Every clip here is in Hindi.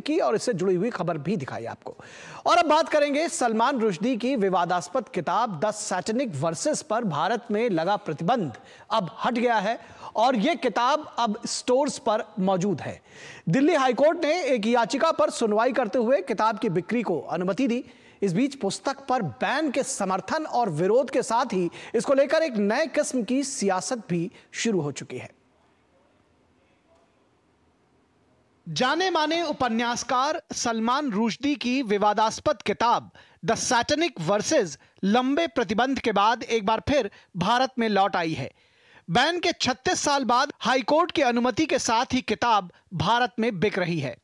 की और इससे जुड़ी हुई खबर भी दिखाई आपको। और अब बात करेंगे सलमान रुश्दी की विवादास्पद किताब द सैटेनिक वर्सेस पर भारत में लगा प्रतिबंध अब हट गया है और यह किताब अब स्टोर्स पर मौजूद है। दिल्ली हाईकोर्ट ने एक याचिका पर सुनवाई करते हुए किताब की बिक्री को अनुमति दी। इस बीच पुस्तक पर बैन के समर्थन और विरोध के साथ ही इसको लेकर एक नए किस्म की सियासत भी शुरू हो चुकी है। जाने माने उपन्यासकार सलमान रुश्दी की विवादास्पद किताब द सैटेनिक वर्सेस लंबे प्रतिबंध के बाद एक बार फिर भारत में लौट आई है। बैन के 36 साल बाद हाईकोर्ट की अनुमति के साथ ही किताब भारत में बिक रही है।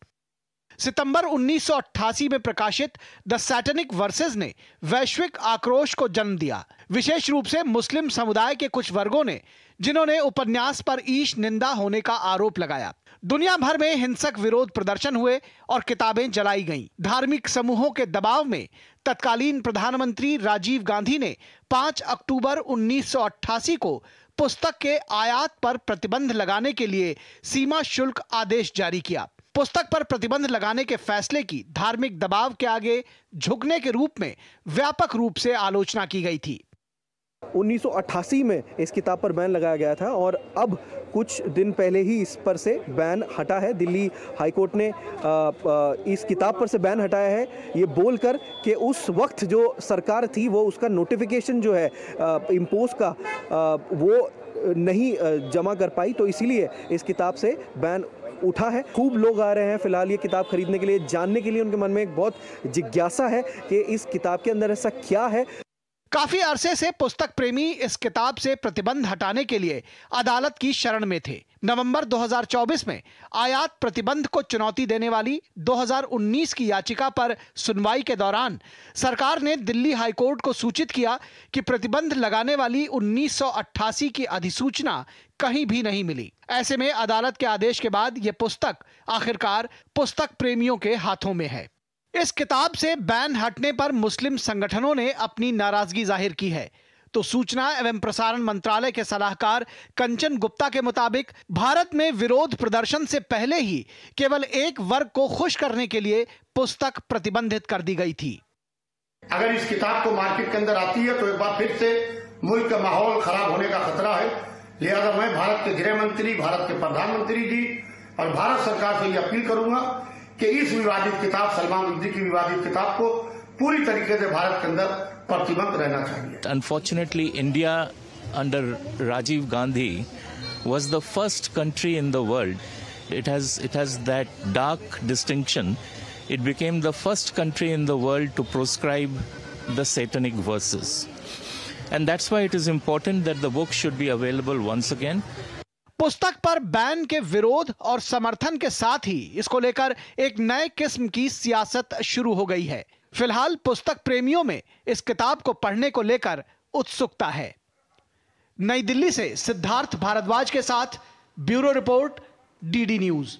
सितंबर 1988 में प्रकाशित द सैटेनिक वर्सेस ने वैश्विक आक्रोश को जन्म दिया, विशेष रूप से मुस्लिम समुदाय के कुछ वर्गों ने, जिन्होंने उपन्यास पर ईश निंदा होने का आरोप लगाया। दुनिया भर में हिंसक विरोध प्रदर्शन हुए और किताबें जलाई गईं। धार्मिक समूहों के दबाव में तत्कालीन प्रधानमंत्री राजीव गांधी ने 5 अक्टूबर 1988 को पुस्तक के आयात पर प्रतिबंध लगाने के लिए सीमा शुल्क आदेश जारी किया। पुस्तक पर प्रतिबंध लगाने के फैसले की धार्मिक दबाव के आगे झुकने के रूप में व्यापक रूप से आलोचना की गई थी। 1988 में इस किताब पर बैन लगाया गया था और अब कुछ दिन पहले ही इस पर से बैन हटा है। दिल्ली हाईकोर्ट ने इस किताब पर से बैन हटाया है, ये बोलकर कि उस वक्त जो सरकार थी वो उसका नोटिफिकेशन जो है इम्पोज का वो नहीं जमा कर पाई, तो इसीलिए इस किताब से बैन उठा है। खूब लोग आ रहे हैं फिलहाल ये किताब खरीदने के लिए, जानने के लिए उनके मन में एक बहुत जिज्ञासा है कि इस किताब के अंदर ऐसा क्या है। काफी अरसे से पुस्तक प्रेमी इस किताब से प्रतिबंध हटाने के लिए अदालत की शरण में थे। नवंबर 2024 में आयात प्रतिबंध को चुनौती देने वाली 2019 की याचिका पर सुनवाई के दौरान सरकार ने दिल्ली हाईकोर्ट को सूचित किया कि प्रतिबंध लगाने वाली 1988 की अधिसूचना कहीं भी नहीं मिली। ऐसे में अदालत के आदेश के बाद यह पुस्तक आखिरकार पुस्तक प्रेमियों के हाथों में है। इस किताब से बैन हटने पर मुस्लिम संगठनों ने अपनी नाराजगी जाहिर की है। तो सूचना एवं प्रसारण मंत्रालय के सलाहकार कंचन गुप्ता के मुताबिक भारत में विरोध प्रदर्शन से पहले ही केवल एक वर्ग को खुश करने के लिए पुस्तक प्रतिबंधित कर दी गई थी। अगर इस किताब को मार्केट के अंदर आती है तो एक बार फिर से मुल्क का माहौल खराब होने का खतरा है। लिहाजा मैं भारत के गृह मंत्री, भारत के प्रधानमंत्री जी और भारत सरकार से ये अपील करूंगा कि इस विवादित किताब, सलमान रुश्दी की विवादित किताब को पूरी तरीके से भारत के अंदर प्रतिबंध रहना चाहिए। Unfortunately, India under Rajiv Gandhi was the first country in the world. It has that dark distinction. It became the first country in the world to proscribe the satanic verses. And that's why it is important that the book should be available once again. पुस्तक पर बैन के विरोध और समर्थन के साथ ही इसको लेकर एक नए किस्म की सियासत शुरू हो गई है। फिलहाल पुस्तक प्रेमियों में इस किताब को पढ़ने को लेकर उत्सुकता है। नई दिल्ली से सिद्धार्थ भारद्वाज के साथ ब्यूरो रिपोर्ट, डीडी न्यूज।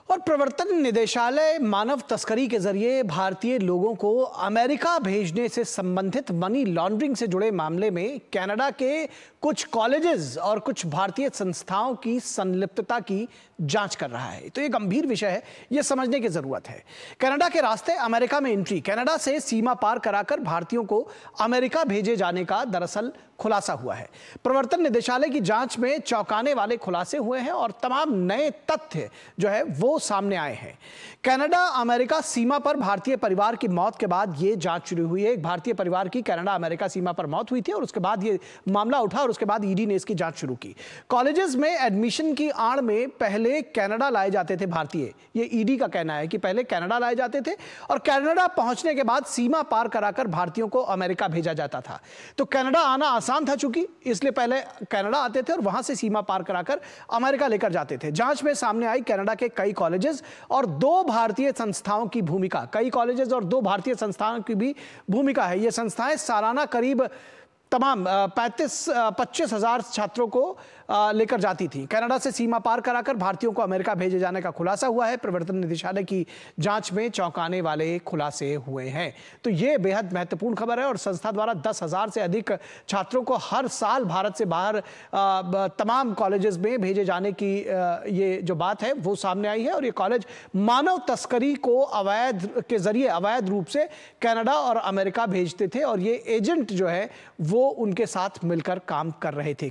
और प्रवर्तन निदेशालय मानव तस्करी के जरिए भारतीय लोगों को अमेरिका भेजने से संबंधित मनी लॉन्ड्रिंग से जुड़े मामले में कनाडा के कुछ कॉलेजेस और कुछ भारतीय संस्थाओं की संलिप्तता की जांच कर रहा है। तो ये गंभीर विषय है, ये समझने की जरूरत है। कनाडा के रास्ते अमेरिका में एंट्री, कनाडा से सीमा पार कराकर भारतीयों को अमेरिका भेजे जाने का दरअसल खुलासा हुआ है। प्रवर्तन निदेशालय की जांच में चौंकाने वाले खुलासे हुए हैं और तमाम नए तथ्य जो है वो सामने आए हैं। कनाडा अमेरिका सीमा पर भारतीय परिवार की मौत के बाद यह जांच शुरू हुई है। एक भारतीय परिवार की कनाडा अमेरिका सीमा पर मौत हुई थी और उसके बाद ये मामला उठा और उसके बाद ईडी ने इसकी जांच शुरू की। कॉलेजेस में एडमिशन की आड़ में पहले कनाडा लाए जाते थे भारतीय, ये ईडी का कहना है कि पहले कनाडा लाए जाते थे और कनाडा पहुंचने के बाद सीमा पार कराकर भारतीयों को अमेरिका भेजा जाता था। तो कनाडा आना आसान था चूंकि, इसलिए पहले कनाडा आते थे और वहां से सीमा पार कराकर अमेरिका लेकर जाते थे। जांच में सामने आई कनाडा के कई कॉलेजेस और 2 भारतीय संस्थाओं की भूमिका, कई कॉलेजेस और 2 भारतीय संस्थाओं की भी भूमिका है। ये संस्थाएं सालाना करीब तमाम 25,000 छात्रों को लेकर जाती थी। कनाडा से सीमा पार कराकर भारतीयों को अमेरिका भेजे जाने का खुलासा हुआ है। प्रवर्तन निदेशालय की जांच में चौंकाने वाले खुलासे हुए हैं। तो ये बेहद महत्वपूर्ण खबर है और संस्था द्वारा 10,000 से अधिक छात्रों को हर साल भारत से बाहर तमाम कॉलेजेस में भेजे जाने की ये जो बात है वो सामने आई है। और ये कॉलेज मानव तस्करी को अवैध रूप से कनाडा और अमेरिका भेजते थे और ये एजेंट जो है वो उनके साथ मिलकर काम कर रहे थे।